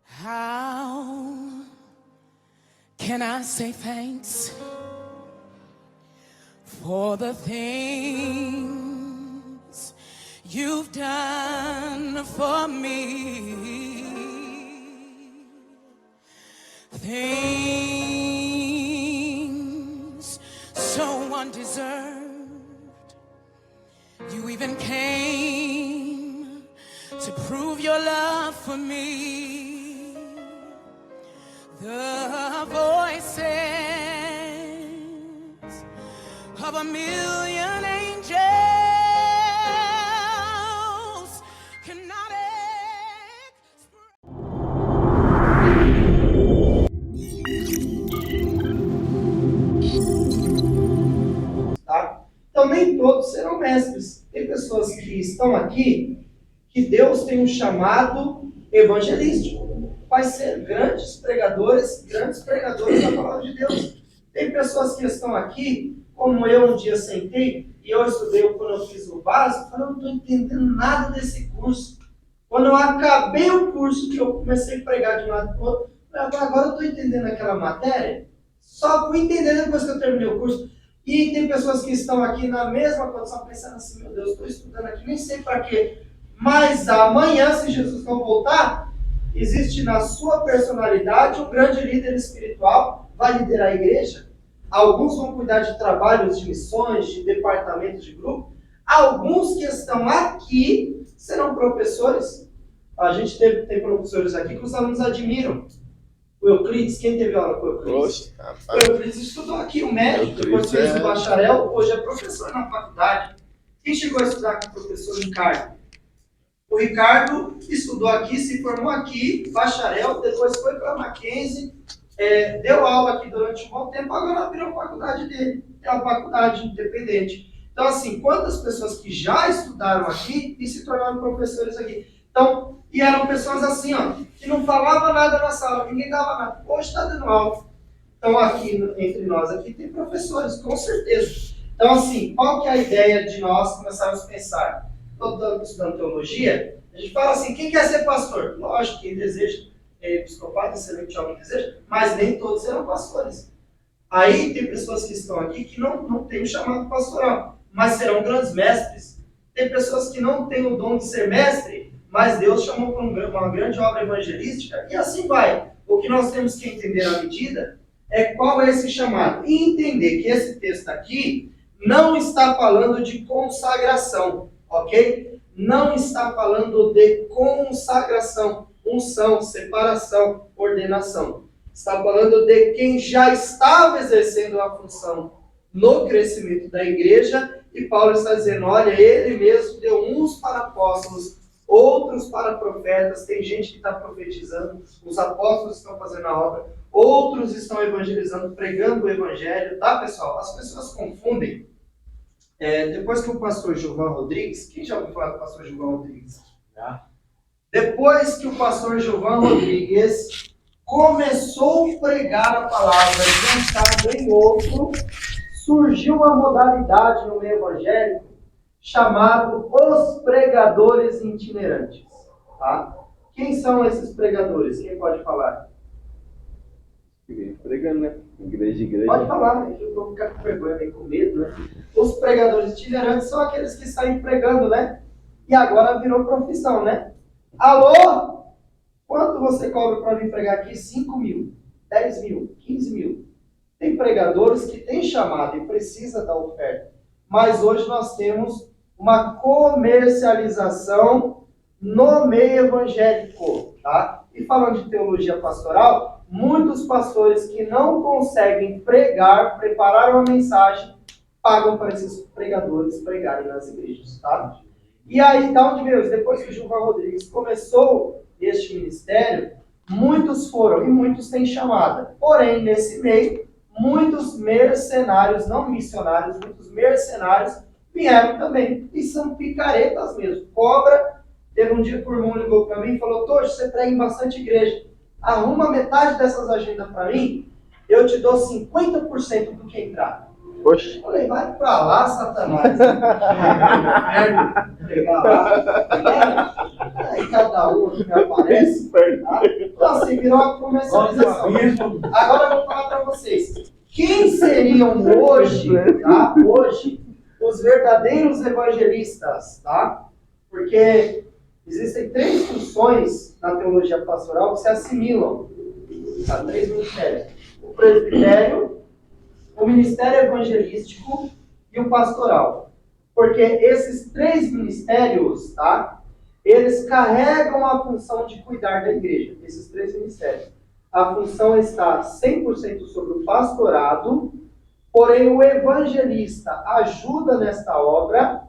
How can I say thanks for the things you've done for me? Things so undeserved. You even came to prove your love for me. The voices of a million angels cannot Tá? Então, nem todos serão mestres. Tem pessoas que estão aqui que Deus tem um chamado evangelístico. Vai ser grandes pregadores da palavra de Deus. Tem pessoas que estão aqui, como eu um dia sentei, e eu estudei quando eu fiz o básico, falei, eu não estou entendendo nada desse curso. Quando eu acabei o curso, que eu comecei a pregar de um lado para o outro, agora eu estou entendendo aquela matéria, só fui entender depois que eu terminei o curso. E tem pessoas que estão aqui na mesma condição, pensando assim, meu Deus, estou estudando aqui, nem sei para quê. Mas amanhã, se Jesus não voltar, existe na sua personalidade um grande líder espiritual, vai liderar a igreja. Alguns vão cuidar de trabalhos de missões, de departamentos de grupo. Alguns que estão aqui serão professores. A gente tem professores aqui que os alunos admiram. O Euclides, quem teve aula com o Euclides? O Euclides estudou aqui, o médico, depois fez o bacharel, hoje é professor na faculdade. Quem chegou a estudar com o professor Ricardo? O Ricardo estudou aqui, se formou aqui, bacharel, depois foi para a Mackenzie, deu aula aqui durante um bom tempo, agora virou a faculdade dele, é uma faculdade independente. Então, assim, quantas pessoas que já estudaram aqui e se tornaram professores aqui? Então, e eram pessoas assim, ó, que não falavam nada na sala, ninguém dava nada. Hoje está dando aula. Então, aqui, entre nós, aqui tem professores, com certeza. Então, assim, qual que é a ideia de nós começarmos a pensar? Estou estudando teologia, a gente fala assim, quem quer ser pastor? Lógico, quem deseja, episcopado, excelente homem deseja, mas nem todos serão pastores. Aí tem pessoas que estão aqui que não têm o chamado pastoral, mas serão grandes mestres. Tem pessoas que não têm o dom de ser mestre, mas Deus chamou para uma grande obra evangelística, e assim vai. O que nós temos que entender à medida é qual é esse chamado. E entender que esse texto aqui não está falando de consagração, ok? Não está falando de consagração, unção, separação, ordenação. Está falando de quem já estava exercendo a função no crescimento da igreja, e Paulo está dizendo, olha, ele mesmo deu uns para apóstolos, outros para profetas, tem gente que está profetizando, os apóstolos estão fazendo a obra, outros estão evangelizando, pregando o evangelho, tá, pessoal? As pessoas confundem. Depois que o pastor Gilvan Rodrigues, quem já ouviu falar do pastor Gilvan Rodrigues? Depois que o pastor Gilvan Rodrigues começou a pregar a palavra de um estado em outro, surgiu uma modalidade no meio evangélico chamado os pregadores itinerantes. Tá? Quem são esses pregadores? Quem pode falar? Pregando, né? Igreja. Pode falar, né? Eu vou ficar com vergonha, meio com medo, né? Os pregadores itinerantes são aqueles que saem pregando, né? E agora virou profissão, né? Alô? Quanto você cobra para vir pregar aqui? 5 mil, 10 mil, 15 mil. Tem pregadores que têm chamado e precisa da oferta. Mas hoje nós temos uma comercialização no meio evangélico, tá? E falando de teologia pastoral, muitos pastores que não conseguem pregar, preparar uma mensagem, pagam para esses pregadores pregarem nas igrejas, tá? E aí, da onde veio? Depois que o Gilvan Rodrigues começou este ministério, muitos foram e muitos têm chamada. Porém, nesse meio, muitos mercenários, não missionários, muitos mercenários vieram também. E são picaretas mesmo. Cobra. Teve um dia que o irmão ligou para mim e falou, Tojo, você prega em bastante igreja. Arruma metade dessas agendas para mim, eu te dou 50% do que entrar. Oxe. Falei, vai pra lá, Satanás. Pegar lá. Aí cada um que me aparece. Tá? Então assim, virou uma comercialização. Agora eu vou falar pra vocês. Quem seriam hoje, tá? Hoje, os verdadeiros evangelistas, tá? Porque existem 3 funções na teologia pastoral que se assimilam. Tá? 3 ministérios. O presbitério, o ministério evangelístico e o pastoral. Porque esses 3 ministérios, tá? Eles carregam a função de cuidar da igreja. Esses 3 ministérios. A função está 100% sobre o pastorado, porém o evangelista ajuda nesta obra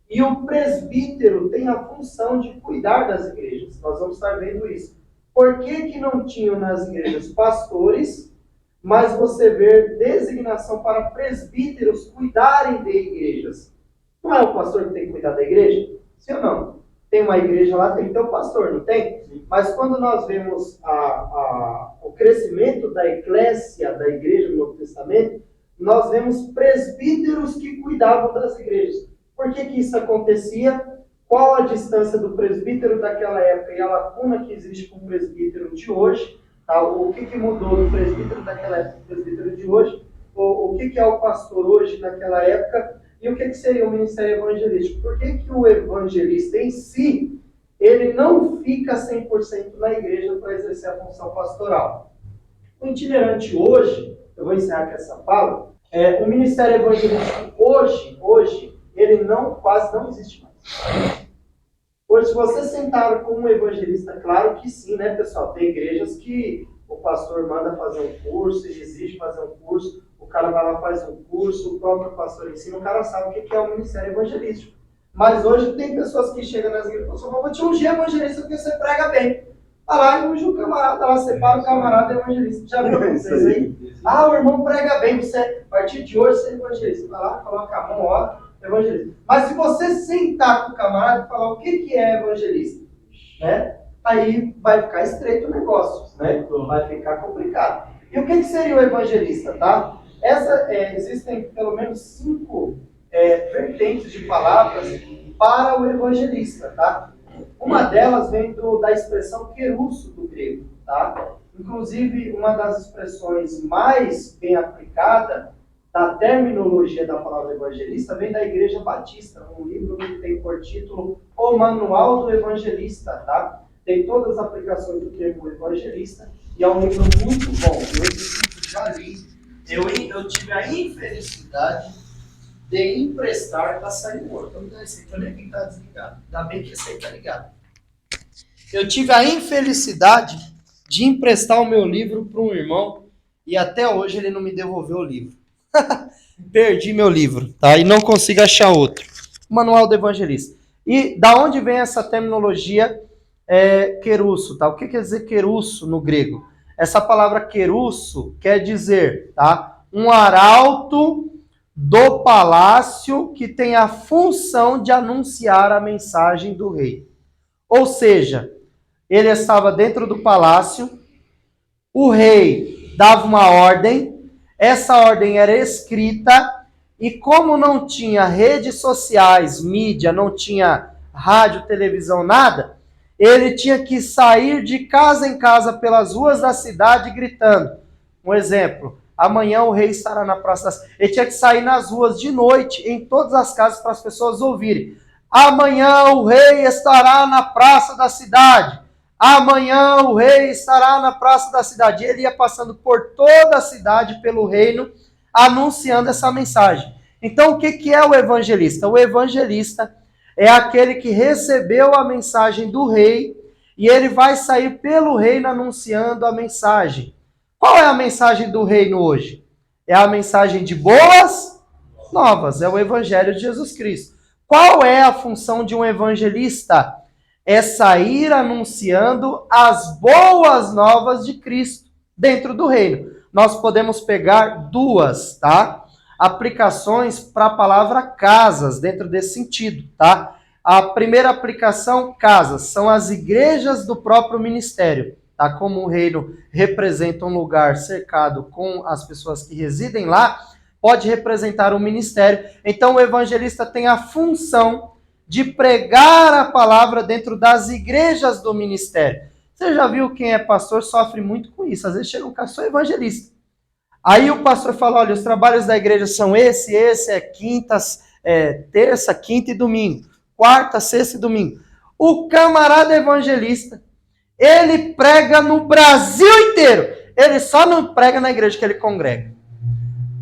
e o presbítero tem a função de cuidar das igrejas. Nós vamos estar vendo isso. Por que não tinham nas igrejas pastores, mas você vê designação para presbíteros cuidarem de igrejas? Não é o pastor que tem que cuidar da igreja? Sim ou não? Tem uma igreja lá, tem que ter um pastor, não tem? Sim. Mas quando nós vemos o crescimento da eclésia, da igreja no Novo Testamento, nós vemos presbíteros que cuidavam das igrejas. Por que isso acontecia? Qual a distância do presbítero daquela época e a lacuna que existe com o presbítero de hoje? Tá? O que mudou do presbítero daquela época para o presbítero de hoje? O que é o pastor hoje naquela época? E o que seria o ministério evangelístico? Por que o evangelista em si, ele não fica 100% na igreja para exercer a função pastoral? O itinerante hoje, eu vou encerrar com essa fala, o ministério evangelístico hoje, ele quase não existe mais. Hoje, se você sentar com um evangelista, claro que sim, né, pessoal? Tem igrejas que o pastor manda fazer um curso, ele exige fazer um curso, o cara vai lá faz um curso, o próprio pastor ensina, o cara sabe o que é o ministério evangelístico. Mas hoje tem pessoas que chegam nas igrejas e falam, vou te ungir evangelista porque você prega bem. Vai lá e unge o camarada, lá separa o camarada evangelista. Já viu vocês aí? O irmão prega bem, você, a partir de hoje você é evangelista. Vai lá, coloca a mão, ora, evangelista. Mas se você sentar com o camarada e falar o que é evangelista, né? Aí vai ficar estreito o negócio, né? Vai ficar complicado. E o que seria o evangelista, tá? Existem pelo menos 5 vertentes de palavras para o evangelista, tá? Uma delas vem da expressão querusso do grego, tá? Inclusive, uma das expressões mais bem aplicada da terminologia da palavra evangelista vem da Igreja Batista, um livro que tem por título O Manual do Evangelista, tá? Tem todas as aplicações do termo evangelista e é um livro muito bom. Eu, inclusive, já li. Eu tive a infelicidade de emprestar para sair morto. Eu não dei esse aí, quem está desligado. Ainda bem que esse aí está ligado. Eu tive a infelicidade de emprestar o meu livro para um irmão e até hoje ele não me devolveu o livro. Perdi meu livro, tá? E não consigo achar outro. Manual do Evangelista. E da onde vem essa terminologia querusso, tá? O que quer dizer querusso no grego? Essa palavra querusso quer dizer, tá? Um arauto do palácio que tem a função de anunciar a mensagem do rei. Ou seja, ele estava dentro do palácio, o rei dava uma ordem, essa ordem era escrita, e como não tinha redes sociais, mídia, não tinha rádio, televisão, nada, ele tinha que sair de casa em casa pelas ruas da cidade gritando. Um exemplo, amanhã o rei estará na praça da cidade. Ele tinha que sair nas ruas de noite, em todas as casas, para as pessoas ouvirem. Amanhã o rei estará na praça da cidade. Amanhã o rei estará na praça da cidade. E ele ia passando por toda a cidade, pelo reino, anunciando essa mensagem. Então, o que é o evangelista? O evangelista é aquele que recebeu a mensagem do rei e ele vai sair pelo reino anunciando a mensagem. Qual é a mensagem do reino hoje? É a mensagem de boas novas, é o evangelho de Jesus Cristo. Qual é a função de um evangelista? É sair anunciando as boas novas de Cristo dentro do reino. Nós podemos pegar 2, tá? Aplicações para a palavra casas dentro desse sentido, tá? A primeira aplicação, casas, são as igrejas do próprio ministério, tá? Como o reino representa um lugar cercado com as pessoas que residem lá, pode representar um ministério. Então o evangelista tem a função de pregar a palavra dentro das igrejas do ministério. Você já viu quem é pastor sofre muito com isso. Às vezes chega um cara, sou evangelista. Aí o pastor fala, olha, os trabalhos da igreja são esse é terça, quinta e domingo. Quarta, sexta e domingo. O camarada evangelista, ele prega no Brasil inteiro. Ele só não prega na igreja que ele congrega.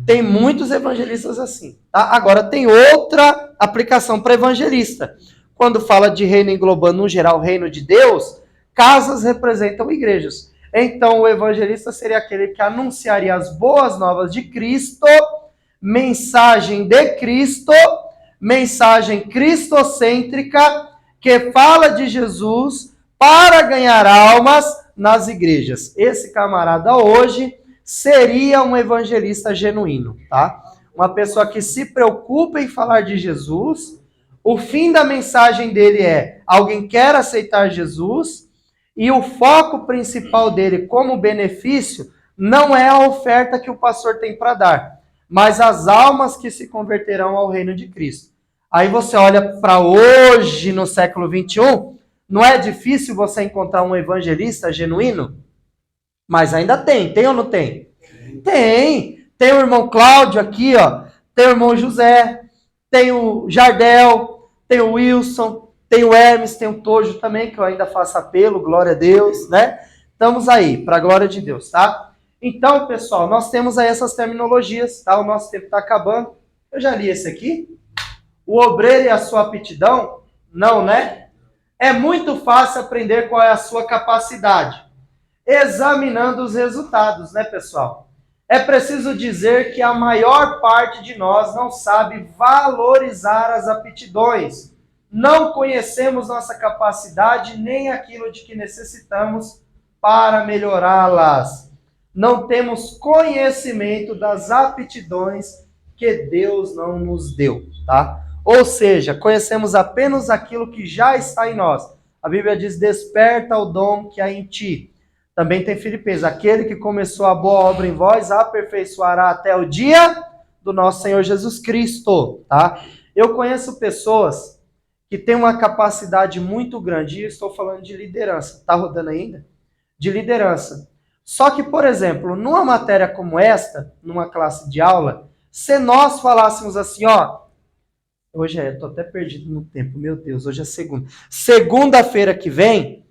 Tem muitos evangelistas assim. Tá? Agora tem outra aplicação para evangelista. Quando fala de reino englobando no geral o reino de Deus, casas representam igrejas. Então o evangelista seria aquele que anunciaria as boas novas de Cristo, mensagem de Cristo, mensagem cristocêntrica, que fala de Jesus para ganhar almas nas igrejas. Esse camarada hoje seria um evangelista genuíno, tá? Uma pessoa que se preocupa em falar de Jesus. O fim da mensagem dele é: alguém quer aceitar Jesus, e o foco principal dele como benefício não é a oferta que o pastor tem para dar, mas as almas que se converterão ao reino de Cristo. Aí você olha para hoje, no século 21, não é difícil você encontrar um evangelista genuíno? Mas ainda tem ou não tem? Tem. Tem o irmão Cláudio aqui, ó. Tem o irmão José. Tem o Jardel. Tem o Wilson. Tem o Hermes. Tem o Tojo também, que eu ainda faço apelo. Glória a Deus, né? Estamos aí, para a glória de Deus, tá? Então, pessoal, nós temos aí essas terminologias, tá? O nosso tempo está acabando. Eu já li esse aqui. O obreiro e a sua aptidão? Não, né? É muito fácil aprender qual é a sua capacidade, examinando os resultados, né, pessoal? É preciso dizer que a maior parte de nós não sabe valorizar as aptidões. Não conhecemos nossa capacidade nem aquilo de que necessitamos para melhorá-las. Não temos conhecimento das aptidões que Deus não nos deu, tá? Ou seja, conhecemos apenas aquilo que já está em nós. A Bíblia diz, desperta o dom que há em ti. Também tem Filipenses, aquele que começou a boa obra em vós, aperfeiçoará até o dia do nosso Senhor Jesus Cristo, tá? Eu conheço pessoas que têm uma capacidade muito grande, e estou falando de liderança. Tá rodando ainda? De liderança. Só que, por exemplo, numa matéria como esta, numa classe de aula, se nós falássemos assim, ó, hoje eu tô até perdido no tempo, meu Deus, hoje é segunda. Segunda-feira que vem,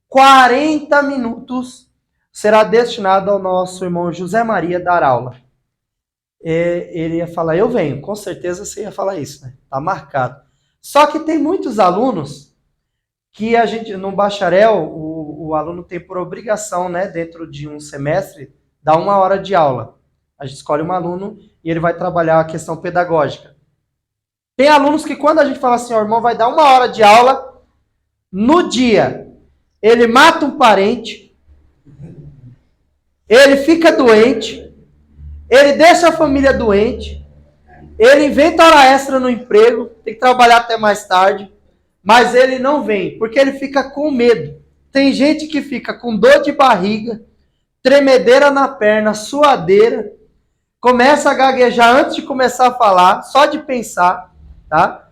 40 minutos será destinado ao nosso irmão José Maria dar aula. Ele ia falar, eu venho, com certeza você ia falar isso, né? Tá marcado. Só que tem muitos alunos que a gente, no bacharel, o aluno tem por obrigação, né, dentro de um semestre, dar 1 hora de aula. A gente escolhe um aluno e ele vai trabalhar a questão pedagógica. Tem alunos que quando a gente fala assim, o irmão vai dar 1 hora de aula, no dia, ele mata um parente, ele fica doente, ele deixa a família doente, ele inventa hora extra no emprego, tem que trabalhar até mais tarde, mas ele não vem, porque ele fica com medo. Tem gente que fica com dor de barriga, tremedeira na perna, suadeira, começa a gaguejar antes de começar a falar, só de pensar, tá?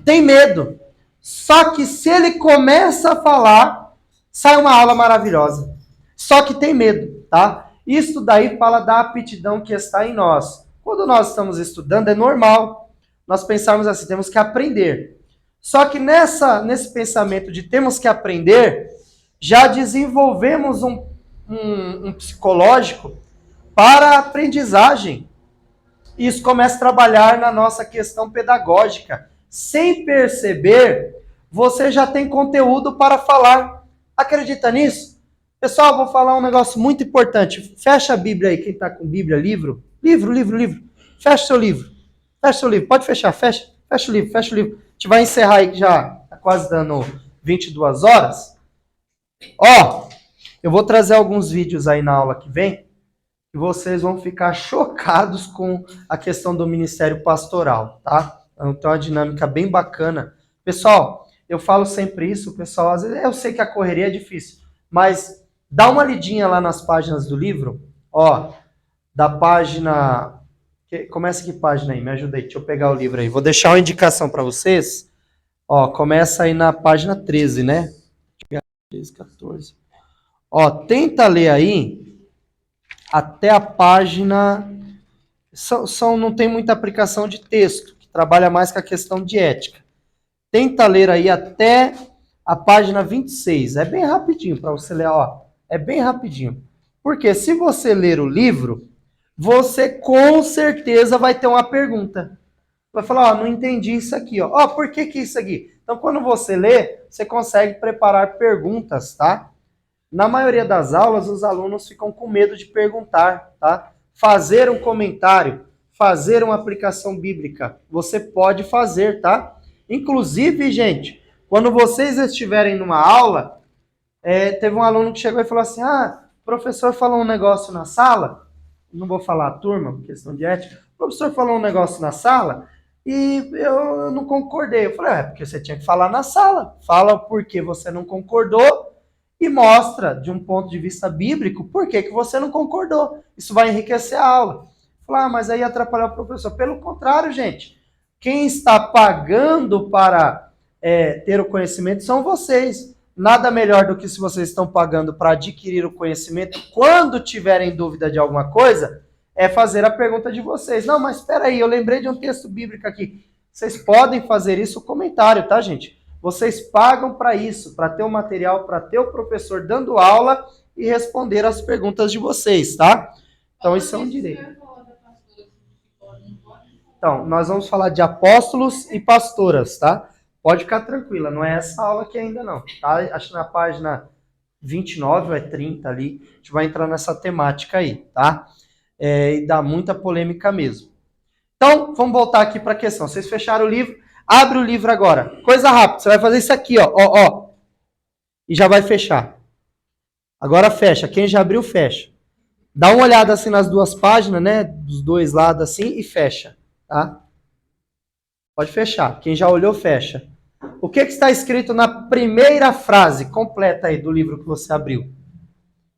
Tem medo. Só que se ele começa a falar, sai uma aula maravilhosa. Só que tem medo, tá? Isso daí fala da aptidão que está em nós. Quando nós estamos estudando, é normal nós pensarmos assim, temos que aprender. Só que nesse pensamento de temos que aprender, já desenvolvemos um psicológico para a aprendizagem. Isso começa a trabalhar na nossa questão pedagógica. Sem perceber, você já tem conteúdo para falar. Acredita nisso? Pessoal, vou falar um negócio muito importante. Fecha a Bíblia aí, quem está com Bíblia, livro. Livro. Fecha seu livro. Pode fechar, fecha o livro. A gente vai encerrar aí, que já está quase dando 22 horas. Ó, eu vou trazer alguns vídeos aí na aula que vem, e vocês vão ficar chocados com a questão do ministério pastoral, tá? Então tem uma dinâmica bem bacana. Pessoal, eu falo sempre isso, pessoal, às vezes eu sei que a correria é difícil, mas dá uma lidinha lá nas páginas do livro, ó, da página Começa que página aí? Me ajuda aí. Deixa eu pegar o livro aí. Vou deixar uma indicação para vocês. Ó, começa aí na página 13, né? 13, 14. Ó, tenta ler aí até a página... não tem muita aplicação de texto, que trabalha mais com a questão de ética. Tenta ler aí até a página 26. É bem rapidinho para você ler, ó. É bem rapidinho. Porque se você ler o livro, você com certeza vai ter uma pergunta. Vai falar, ó, não entendi isso aqui, ó. Ó, por que isso aqui? Então, quando você lê, você consegue preparar perguntas, tá? Na maioria das aulas, os alunos ficam com medo de perguntar, tá? Fazer um comentário, fazer uma aplicação bíblica, você pode fazer, tá? Inclusive, gente, quando vocês estiverem numa aula, teve um aluno que chegou e falou assim, o professor falou um negócio na sala, não vou falar a turma, por questão de ética, o professor falou um negócio na sala e eu não concordei. Eu falei, porque você tinha que falar na sala, fala por que você não concordou e mostra, de um ponto de vista bíblico, por que você não concordou. Isso vai enriquecer a aula. Eu falei, mas aí atrapalhar o professor. Pelo contrário, gente, quem está pagando para ter o conhecimento são vocês. Nada melhor do que se vocês estão pagando para adquirir o conhecimento, quando tiverem dúvida de alguma coisa, é fazer a pergunta de vocês. Não, mas espera aí, eu lembrei de um texto bíblico aqui. Vocês podem fazer isso no comentário, tá, gente? Vocês pagam para isso, para ter o material, para ter o professor dando aula e responder as perguntas de vocês, tá? Então, isso é um direito. Então, nós vamos falar de apóstolos e pastoras, tá? Pode ficar tranquila, não é essa aula aqui ainda não, tá? Acho que na página 29 ou 30 ali, a gente vai entrar nessa temática aí, tá? E dá muita polêmica mesmo. Então, vamos voltar aqui para a questão. Vocês fecharam o livro, abre o livro agora. Coisa rápida, você vai fazer isso aqui, ó. E já vai fechar. Agora fecha, quem já abriu, fecha. Dá uma olhada assim nas duas páginas, né? Dos dois lados assim e fecha, tá? Pode fechar. Quem já olhou, fecha. O que está escrito na primeira frase completa aí do livro que você abriu?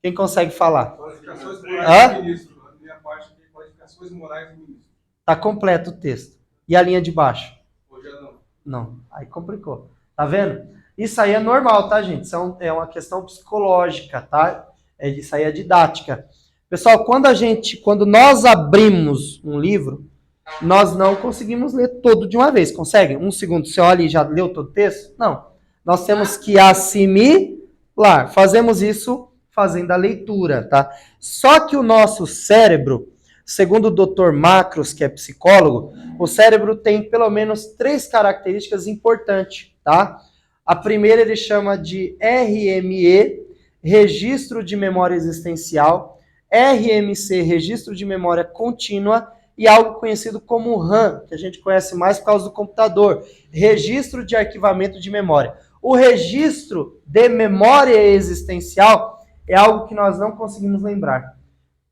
Quem consegue falar? Qualificações morais do ministro. A minha parte aqui, qualificações morais do ministro. Tá completo o texto. E a linha de baixo? Hoje não. Não. Aí complicou. Tá vendo? Isso aí é normal, tá, gente? Isso é uma questão psicológica, tá? Isso aí é didática. Pessoal, quando nós abrimos um livro, nós não conseguimos ler todo de uma vez. Consegue? Um segundo, você olha e já leu todo o texto? Não. Nós temos que assimilar. Fazemos isso fazendo a leitura, tá? Só que o nosso cérebro, segundo o Dr. Macros, que é psicólogo, o cérebro tem pelo menos 3 características importantes, tá? A primeira ele chama de RME, Registro de Memória Existencial, RMC, Registro de Memória Contínua, e algo conhecido como RAM, que a gente conhece mais por causa do computador, Registro de Arquivamento de Memória. O registro de memória existencial é algo que nós não conseguimos lembrar.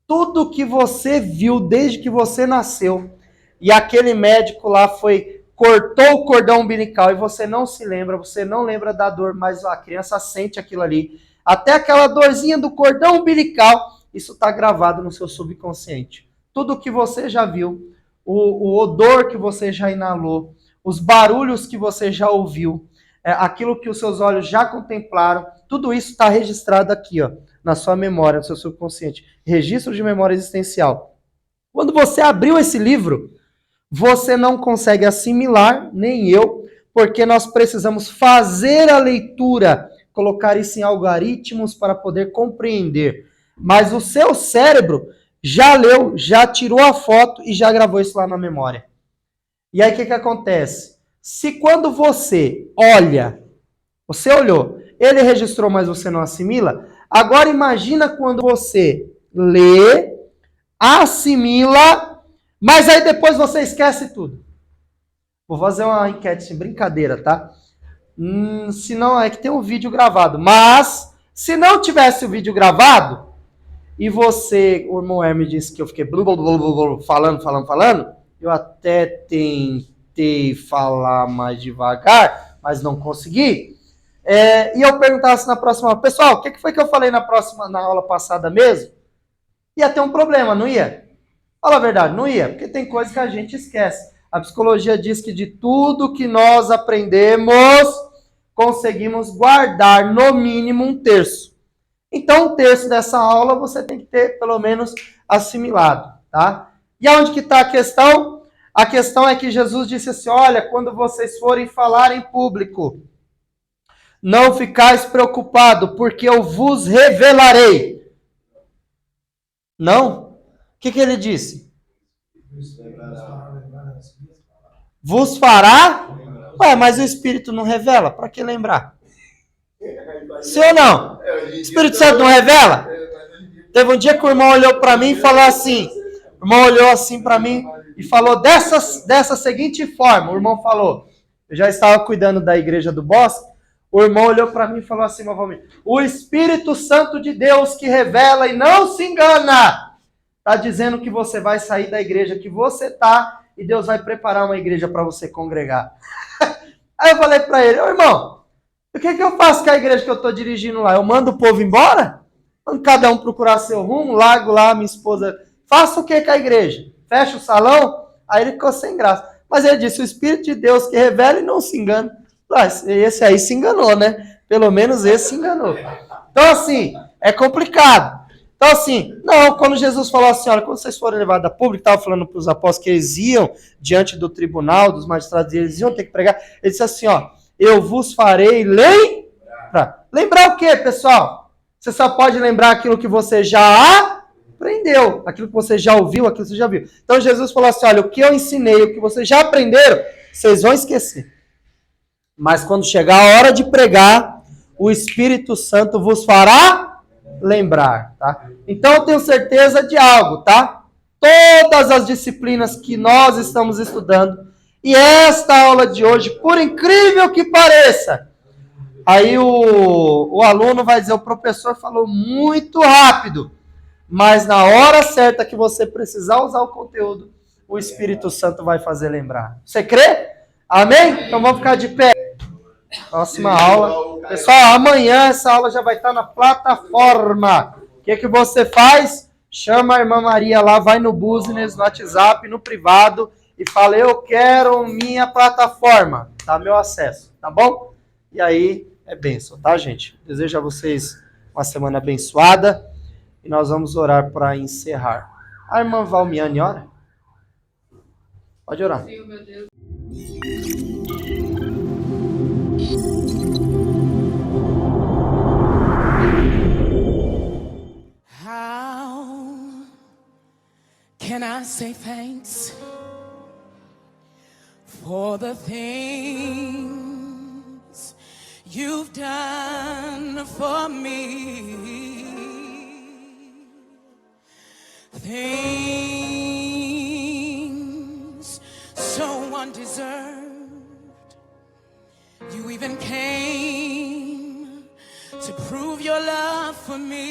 Tudo que você viu desde que você nasceu, e aquele médico lá cortou o cordão umbilical e você não se lembra, você não lembra da dor, mas a criança sente aquilo ali. Até aquela dorzinha do cordão umbilical, isso está gravado no seu subconsciente. Tudo que você já viu, o odor que você já inalou, os barulhos que você já ouviu, aquilo que os seus olhos já contemplaram, tudo isso está registrado aqui, ó, na sua memória, no seu subconsciente. Registro de memória existencial. Quando você abriu esse livro, você não consegue assimilar, nem eu, porque nós precisamos fazer a leitura, colocar isso em algoritmos para poder compreender. Mas o seu cérebro já leu, já tirou a foto e já gravou isso lá na memória. E aí o que acontece? Se quando você olha, você olhou, ele registrou, mas você não assimila, agora imagina quando você lê, assimila, mas aí depois você esquece tudo. Vou fazer uma enquete sem brincadeira, tá? Se não, é que tem um vídeo gravado. Mas, se não tivesse o vídeo gravado, e você, o irmão Hermes disse que eu fiquei falando, eu até tentei falar mais devagar, mas não consegui. E eu perguntasse na próxima, pessoal, o que foi que eu falei na aula passada mesmo? Ia ter um problema, não ia? Fala a verdade, não ia, porque tem coisa que a gente esquece. A psicologia diz que de tudo que nós aprendemos, conseguimos guardar no mínimo um terço. Então, um terço dessa aula você tem que ter, pelo menos, assimilado, tá? E aonde que está a questão? A questão é que Jesus disse assim, olha, quando vocês forem falar em público, não ficais preocupado, porque eu vos revelarei. Não? O que ele disse? Vos fará? Ué, mas o Espírito não revela? Para que lembrar? Sim ou não? O Espírito Santo não revela? Teve um dia que o irmão olhou para mim e falou assim, o irmão olhou assim para mim e falou dessa seguinte forma, o irmão falou, eu já estava cuidando da igreja do Bosque, o irmão olhou para mim e falou assim, o Espírito Santo de Deus que revela e não se engana, está dizendo que você vai sair da igreja que você está e Deus vai preparar uma igreja para você congregar. Aí eu falei para ele, ô irmão, o que eu faço com a igreja que eu estou dirigindo lá? Eu mando o povo embora? Mando cada um procurar seu rumo, largo lá, minha esposa. Faça o que com a igreja? Fecha o salão? Aí ele ficou sem graça. Mas ele disse, o Espírito de Deus que revela e não se engana. Esse aí se enganou, né? Pelo menos esse se enganou. Então assim, é complicado. Então assim, não, quando Jesus falou assim, olha, quando vocês forem levados a público, estava falando para os apóstolos que eles iam diante do tribunal, dos magistrados, eles iam ter que pregar. Ele disse assim, ó, eu vos farei lembrar. Lembrar o quê, pessoal? Você só pode lembrar aquilo que você já aprendeu, aquilo que você já ouviu, aquilo que você já viu. Então Jesus falou assim, olha, o que eu ensinei, o que vocês já aprenderam, vocês vão esquecer. Mas quando chegar a hora de pregar, o Espírito Santo vos fará lembrar, tá? Então eu tenho certeza de algo, tá? Todas as disciplinas que nós estamos estudando, e esta aula de hoje, por incrível que pareça, aí o aluno vai dizer, o professor falou muito rápido, mas na hora certa que você precisar usar o conteúdo, o Espírito Santo vai fazer lembrar. Você crê? Amém? Então vamos ficar de pé. Próxima aula. Pessoal, amanhã essa aula já vai estar na plataforma. O que você faz? Chama a irmã Maria lá, vai no Business, no WhatsApp, no privado e fala, eu quero minha plataforma. Tá, meu acesso, tá bom? E aí é bênção, tá, gente? Desejo a vocês uma semana abençoada e nós vamos orar para encerrar. A irmã Valmiane ora? Pode orar. Sim, meu Deus. How can I say thanks for the things you've done for me? Things so undeserved. You even came to prove your love for me.